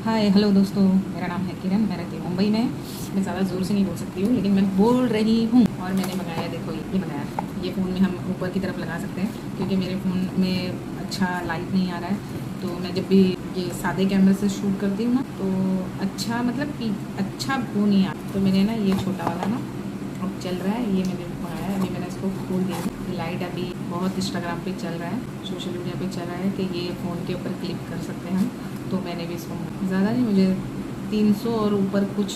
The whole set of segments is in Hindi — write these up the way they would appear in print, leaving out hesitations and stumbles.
हाय हेलो दोस्तों, मेरा नाम है किरण। मैं रहती हूँ मुंबई में। मैं ज़्यादा ज़ोर से नहीं बोल सकती हूँ, लेकिन मैं बोल रही हूँ। और मैंने मंगाया, देखो ये मंगाया। ये फ़ोन में हम ऊपर की तरफ लगा सकते हैं, क्योंकि मेरे फ़ोन में अच्छा लाइट नहीं आ रहा है। तो मैं जब भी ये सादे कैमरे से शूट करती हूँ ना, तो अच्छा मतलब कि अच्छा वो नहीं आता। तो मैंने ना ये छोटा वाला ना अब चल रहा है, ये मैंने मंगाया है। अभी मैंने इसको खोल दिया। ये लाइट अभी बहुत इंस्टाग्राम पे चल रहा है, सोशल मीडिया पे चल रहा है कि ये फ़ोन के ऊपर क्लिक कर सकते हैं हम। तो मैंने भी इसको ज़्यादा नहीं, मुझे 300 और ऊपर कुछ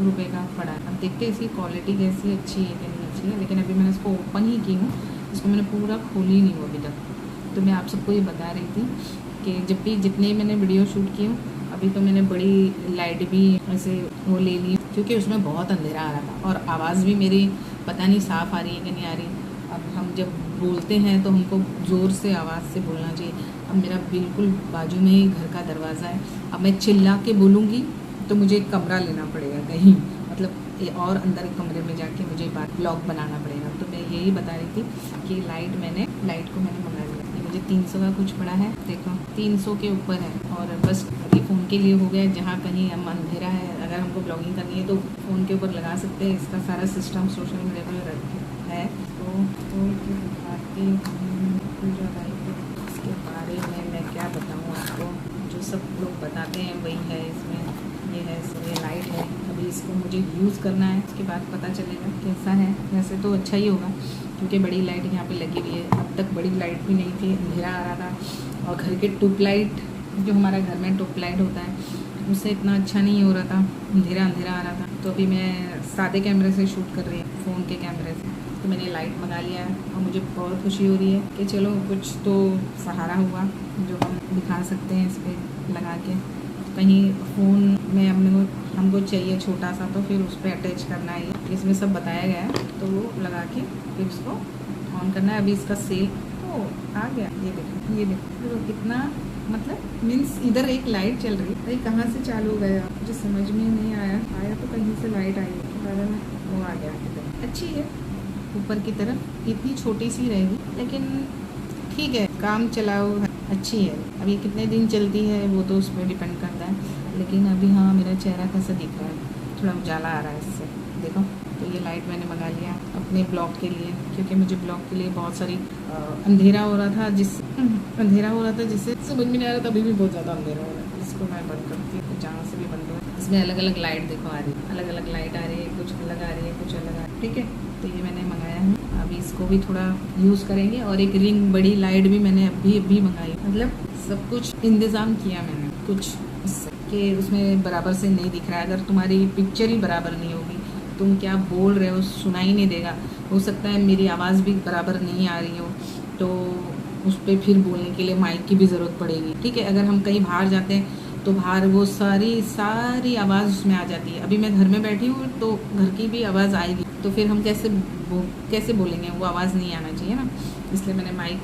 रुपए का पड़ा है। अब देखते हैं इसकी क्वालिटी कैसी अच्छी है कि नहीं अच्छी है। लेकिन अभी मैंने इसको ओपन ही की हूँ, इसको मैंने पूरा खोली ही नहीं हुआ अभी तक। तो मैं आप सबको ये बता रही थी कि जब भी जितने मैंने वीडियो शूट किए हूँ, अभी तो मैंने बड़ी लाइट भी ऐसे वो ले ली, क्योंकि उसमें बहुत अंधेरा आ रहा था। और आवाज़ भी मेरी पता नहीं साफ़ आ रही है कि नहीं आ रही। अब हम जब बोलते हैं तो हमको ज़ोर से आवाज़ से बोलना चाहिए। अब मेरा बिल्कुल बाजू में ही घर का दरवाज़ा है। अब मैं चिल्ला के बोलूँगी तो मुझे एक कमरा लेना पड़ेगा कहीं, मतलब और अंदर एक कमरे में जाके मुझे बात ब्लॉग बनाना पड़ेगा। तो मैं यही बता रही थी कि लाइट को मैंने मंगा लिया। ये मुझे 300 का कुछ पड़ा है, देखो 300 के ऊपर है। और बस ये फ़ोन के लिए हो गया, जहाँ कहीं हम अंधेरा है, अगर हमको ब्लॉगिंग करनी है तो फ़ोन के ऊपर लगा सकते हैं। इसका सारा सिस्टम सोशल मीडिया पर है। तो दिखाती इसके बारे में मैं क्या बताऊँ आपको। जो सब लोग बताते हैं वही है इसमें। ये है, ये लाइट है। अभी इसको मुझे यूज़ करना है, उसके बाद पता चलेगा कैसा है। वैसे तो अच्छा ही होगा, क्योंकि बड़ी लाइट यहाँ पे लगी हुई है। अब तक बड़ी लाइट भी नहीं थी, अंधेरा आ रहा था। और घर के ट्यूब लाइट, जो हमारा घर में ट्यूब लाइट होता है, उससे इतना अच्छा नहीं हो रहा था, अंधेरा अंधेरा आ रहा था। तो अभी मैं सादे कैमरे से शूट कर रही हूँ, फ़ोन के कैमरे से। तो मैंने लाइट मंगा लिया है और मुझे बहुत खुशी हो रही है कि चलो कुछ तो सहारा हुआ जो हम दिखा सकते हैं इस पर लगा के। कहीं फ़ोन में हमको चाहिए छोटा सा, तो फिर उस पर अटैच करना है, इसमें सब बताया गया है। तो वो लगा के फिर उसको ऑन करना है। अभी इसका सेल तो आ गया, ये देखो कितना, मतलब मीन्स इधर एक लाइट चल रही है, भाई कहाँ से चालू हो गया मुझे समझ में नहीं आया तो कहीं से लाइट आई है, बाद में वो आ गया इधर। अच्छी है, ऊपर की तरफ इतनी छोटी सी रहेगी, लेकिन ठीक है, काम चलाओ, अच्छी है। अब ये कितने दिन चलती है वो तो उस पर डिपेंड करता है। लेकिन अभी हाँ, मेरा चेहरा कैसा दिख रहा है, थोड़ा उजाला आ रहा है इससे, देखो। तो ये लाइट मैंने मंगा लिया अपने ब्लॉग के लिए, क्योंकि मुझे ब्लॉग के लिए बहुत सारी अंधेरा हो रहा था, जिससे समझ में नहीं आ रहा था। अभी भी बहुत ज़्यादा अंधेरा हो रहा है। इसको मैं बंद करती हूँ, जहाँ से भी बंद हो। इसमें अलग अलग लाइट देखो आ रही है, अलग अलग लाइट आ रही है, कुछ अलग आ रही है, कुछ अलग आ रही है, ठीक है। तो ये मैंने मंगाया है, अभी इसको भी थोड़ा यूज़ करेंगे। और एक रिंग बड़ी लाइट भी मैंने अभी मंगाई, मतलब सब कुछ इंतज़ाम किया मैंने कुछ इससे कि उसमें बराबर से नहीं दिख रहा है। अगर तुम्हारी पिक्चर ही बराबर नहीं होगी, तुम क्या बोल रहे हो सुनाई नहीं देगा। हो सकता है मेरी आवाज़ भी बराबर नहीं आ रही हो, तो उस पर फिर बोलने के लिए माइक की भी ज़रूरत पड़ेगी, ठीक है। अगर हम कहीं बाहर जाते हैं तो बाहर वो सारी आवाज़ उसमें आ जाती है। अभी मैं घर में बैठी हूँ तो घर की भी आवाज़ आएगी, तो फिर हम कैसे बोलेंगे, वो आवाज़ नहीं आना चाहिए ना। इसलिए मैंने माइक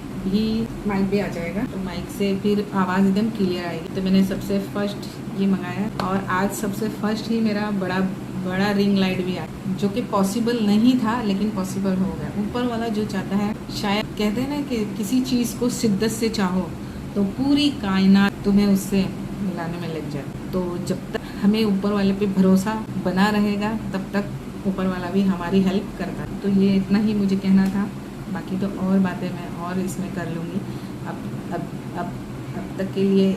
भी आ जाएगा, तो माइक से फिर आवाज़ एकदम क्लियर आएगी। तो मैंने सबसे फर्स्ट ये मंगाया, और आज सबसे फर्स्ट ही मेरा बड़ा रिंग लाइट भी आया, जो कि पॉसिबल नहीं था, लेकिन पॉसिबल हो गया। ऊपर वाला जो चाहता है, शायद कहते हैं ना कि किसी चीज़ को शिद्दत से चाहो तो पूरी कायनात तुम्हें उससे मिलाने में लग जाए। तो जब तक हमें ऊपर वाले पे भरोसा बना रहेगा, तब तक ऊपर वाला भी हमारी हेल्प करता है। तो ये इतना ही मुझे कहना था, बाकी तो और बातें मैं और इसमें कर लूँगी। अब तक के लिए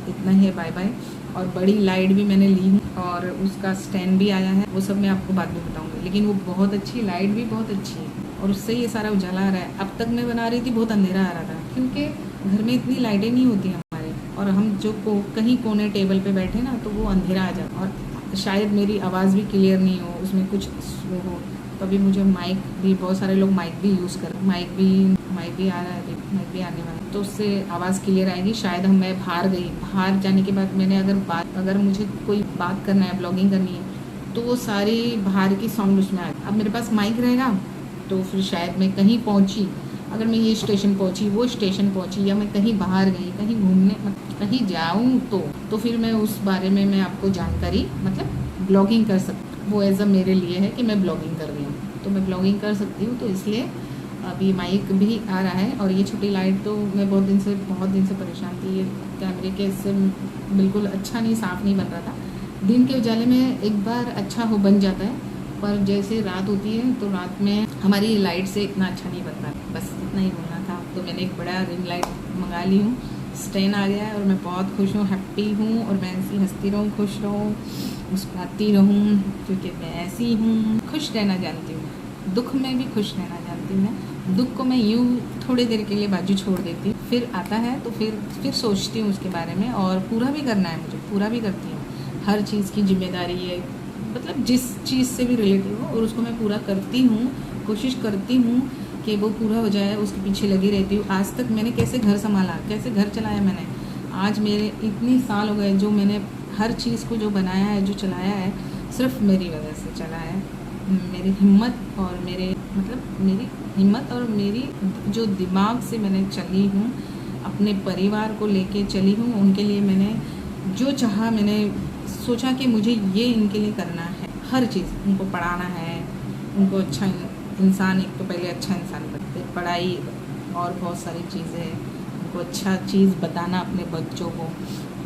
इतना ही है, बाय बाय। और बड़ी लाइट भी मैंने ली है, और उसका स्टैंड भी आया है, वो सब मैं आपको बाद में बताऊँगी। लेकिन वो बहुत अच्छी, लाइट भी बहुत अच्छी है, और उससे ये सारा उजाला आ रहा है। अब तक मैं बना रही थी, बहुत अंधेरा आ रहा था, क्योंकि घर में इतनी लाइटें नहीं होती हमारे। और हम जो कहीं कोने टेबल पे बैठे ना, तो वो अंधेरा आ जाता, और शायद मेरी आवाज़ भी क्लियर नहीं हो, उसमें कुछ वो हो। तभी मुझे माइक भी, बहुत सारे लोग माइक भी यूज़ कर, माइक भी आ रहा है, माइक भी आने वाला है, तो उससे आवाज़ क्लियर आएगी। शायद मैं बाहर जाने के बाद मैंने अगर मुझे कोई बात करना है, ब्लॉगिंग करनी है, तो वो सारी बाहर की साउंड उसमें आएगी। अब मेरे पास माइक रहेगा तो फिर शायद मैं कहीं पहुँची, अगर मैं ये स्टेशन पहुँची, वो स्टेशन पहुँची, या मैं कहीं बाहर गई, कहीं घूमने, कहीं जाऊँ, तो फिर मैं उस बारे में मैं आपको जानकारी, मतलब ब्लॉगिंग कर सकती हूँ। वो एज अ मेरे लिए है कि मैं ब्लॉगिंग कर रही हूँ, तो मैं ब्लॉगिंग कर सकती हूँ। तो इसलिए अभी माइक भी आ रहा है। और ये छोटी लाइट तो मैं बहुत दिन से परेशान थी। ये कैमरे के इससे बिल्कुल अच्छा नहीं, साफ़ नहीं बन रहा था। दिन के उजाले में एक बार अच्छा हो बन जाता है, पर जैसे रात होती है तो रात में हमारी लाइट से इतना अच्छा नहीं बनता। बस इतना ही बोलना था। तो मैंने एक बड़ा रिंग लाइट मंगा ली हूँ, स्टैंड आ गया है और मैं बहुत खुश हूँ, हैप्पी हूँ। और मैं ऐसी हंसती रहूँ, खुश रहूँ, मुस्कुराती रहूँ, क्योंकि मैं ऐसी हूँ। खुश रहना जानती हूँ, दुख में भी खुश रहना जानती हूँ। मैं दुख को मैं यूँ थोड़ी देर के लिए बाजू छोड़ देती हूँ, फिर आता है तो फिर सोचती हूँ उसके बारे में, और पूरा भी करना है मुझे, पूरा भी करती हूँ। हर चीज़ की जिम्मेदारी है, मतलब जिस चीज़ से भी रिलेटेड हो, और उसको मैं पूरा करती हूँ, कोशिश करती हूँ कि वो पूरा हो जाए, उसके पीछे लगी रहती हूँ। आज तक मैंने कैसे घर संभाला, कैसे घर चलाया मैंने, आज मेरे इतने साल हो गए, जो मैंने हर चीज़ को जो बनाया है, जो चलाया है, सिर्फ मेरी वजह से चला है। मेरी हिम्मत और मेरी जो दिमाग से मैंने चली हूँ, अपने परिवार को लेके चली हूँ। उनके लिए मैंने जो चाहा, मैंने सोचा कि मुझे ये इनके लिए करना है, हर चीज़। उनको पढ़ाना है, उनको अच्छा इंसान, एक तो पहले अच्छा इंसान बनते, पढ़ाई और बहुत सारी चीज़ें, उनको अच्छा चीज़ बताना अपने बच्चों को,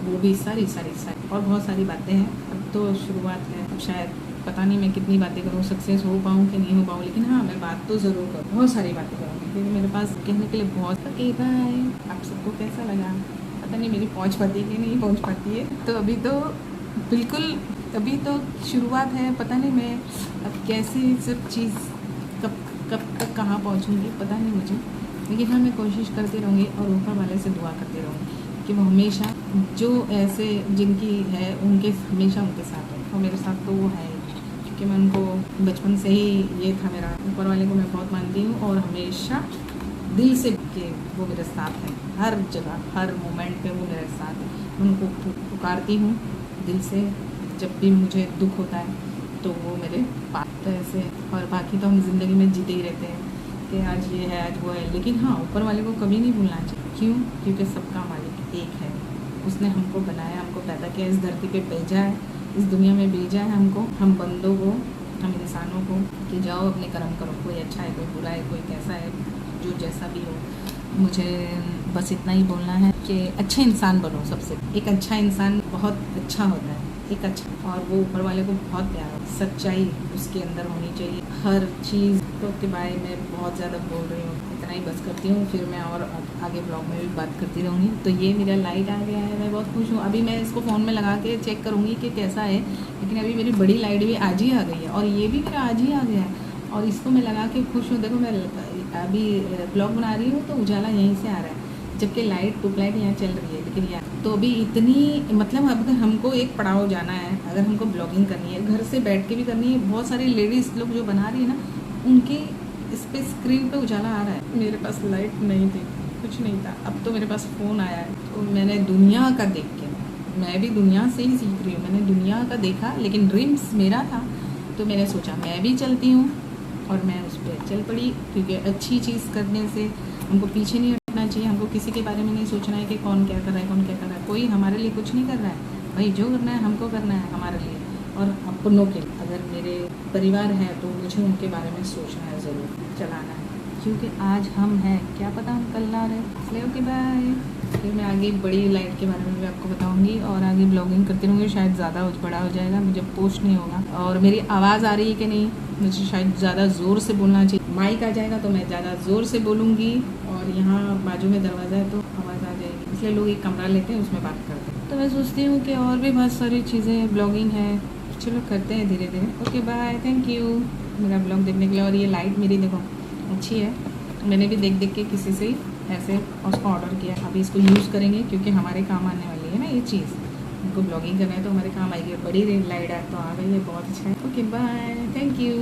वो भी सारी और बहुत सारी बातें हैं। अब तो शुरुआत है, अब शायद पता नहीं मैं कितनी बातें करूँ, सक्सेस हो पाऊँ कि नहीं हो पाऊँ, लेकिन हाँ, मैं बात तो ज़रूर करूँ, बहुत सारी बातें करूँगी, क्योंकि मेरे पास कहने के लिए बहुत। Okay bye. आप सबको कैसा लगा पता नहीं, मेरी पहुँच पाती है कि नहीं पहुँच पाती है। तो अभी तो बिल्कुल, अभी तो शुरुआत है, पता नहीं मैं अब कैसे सब चीज़ कब तक कहाँ पहुँचूँगी पता नहीं मुझे, लेकिन हाँ, मैं कोशिश करती रहूँगी और ऊपर वाले से दुआ करती रहूँगी कि वो हमेशा जो ऐसे जिनकी है उनके हमेशा उनके साथ है। और मेरे साथ तो वो है, क्योंकि मैं उनको बचपन से ही ये था मेरा, ऊपर वाले को मैं बहुत मानती हूँ, और हमेशा दिल से कि वो मेरे साथ है, हर जगह हर मोमेंट पे वो मेरे साथ है। उनको पुकारती हूँ दिल से, जब भी मुझे दुख होता है तो वो मेरे पास। तो ऐसे, और बाकी तो हम ज़िंदगी में जीते ही रहते हैं कि आज ये है, आज वो है, लेकिन हाँ, ऊपर वाले को कभी नहीं भूलना चाहिए। क्यों? क्योंकि सबका मालिक एक है। उसने हमको बनाया, हमको पैदा किया, इस धरती पे भेजा है, इस दुनिया में भेजा है हमको, हम बंदों को, हम इंसानों को, कि जाओ अपने कर्म करो। कोई अच्छा है, कोई बुरा है, कोई कैसा है, जो जैसा भी हो। मुझे बस इतना ही बोलना है कि अच्छे इंसान बनो। सबसे एक अच्छा इंसान बहुत अच्छा होता है, एक अच्छा, और वो ऊपर वाले को बहुत प्यार, सच्चाई उसके अंदर होनी चाहिए हर चीज़। तो के बारे में बहुत ज़्यादा बोल रही हूँ, इतना ही बस करती हूँ, फिर मैं और आगे ब्लॉग में भी बात करती रहूँगी। तो ये मेरा लाइट आ गया है, मैं बहुत खुश हूँ। अभी मैं इसको फ़ोन में लगा के चेक करूँगी कि कैसा है, लेकिन अभी मेरी बड़ी लाइट भी आज ही आ गई है, और ये भी मेरा आज ही आ गया है, और इसको मैं लगा के खुश हूँ। देखो, मैं अभी ब्लॉग बना रही हूँ तो उजाला यहीं से आ रहा है, जबकि लाइट ट्यूबलाइट यहाँ चल रही है, लेकिन यहाँ तो अभी इतनी, मतलब अगर हमको एक पड़ाव जाना है, अगर हमको ब्लॉगिंग करनी है, घर से बैठ के भी करनी है, बहुत सारी लेडीज़ लोग जो बना रही है ना, उनके इस पर स्क्रीन पे उजाला आ रहा है। मेरे पास लाइट नहीं थी, कुछ नहीं था, अब तो मेरे पास फ़ोन आया है, तो मैंने दुनिया का देख के, मैं भी दुनिया से ही सीख रही हूँ, मैंने दुनिया का देखा, लेकिन ड्रीम्स मेरा था, तो मैंने सोचा मैं भी चलती हूँ, और मैं उस पर चल पड़ी। क्योंकि अच्छी चीज़ करने से हमको पीछे नहीं हटना चाहिए, हमको किसी के बारे में नहीं सोचना है कि कौन क्या कर रहा है, कौन क्या कर रहा है। कोई हमारे लिए कुछ नहीं कर रहा है भाई, जो करना है हमको करना है हमारे लिए और अपनों के। अगर मेरे परिवार है तो मुझे उनके बारे में सोचना है, ज़रूर चलाना है, क्योंकि आज हम हैं, क्या पता हम कल ना रहे। इसलिए ओके बाय। फिर मैं आगे बड़ी लाइट के बारे में भी आपको बताऊंगी, और आगे ब्लॉगिंग करती रहूँगी। शायद ज़्यादा बड़ा हो जाएगा, मुझे पोस्ट नहीं होगा। और मेरी आवाज़ आ रही है कि नहीं, मुझे शायद ज़्यादा ज़ोर से बोलना चाहिए। माइक आ जाएगा तो मैं ज़्यादा ज़ोर से बोलूँगी, और यहाँ बाजू में दरवाज़ा है तो आवाज़ आ जाएगी, इसलिए लोग एक कमरा लेते हैं, उसमें बात करते हैं। तो मैं सोचती हूँ कि और भी बहुत सारी चीज़ें, ब्लॉगिंग है, चलो करते हैं धीरे धीरे। ओके बाय, थैंक यू मेरा ब्लॉग देखने के लिए। और ये लाइट मेरी देखो अच्छी है, मैंने भी देख के किसी से ऐसे उसको ऑर्डर किया। अभी इसको यूज़ करेंगे, क्योंकि हमारे काम आने वाली है ना ये चीज़, उनको ब्लॉगिंग करना है तो हमारे काम आएगी। बड़ी लाइट तो आ गई है, बहुत अच्छा है। Okay bye, thank you.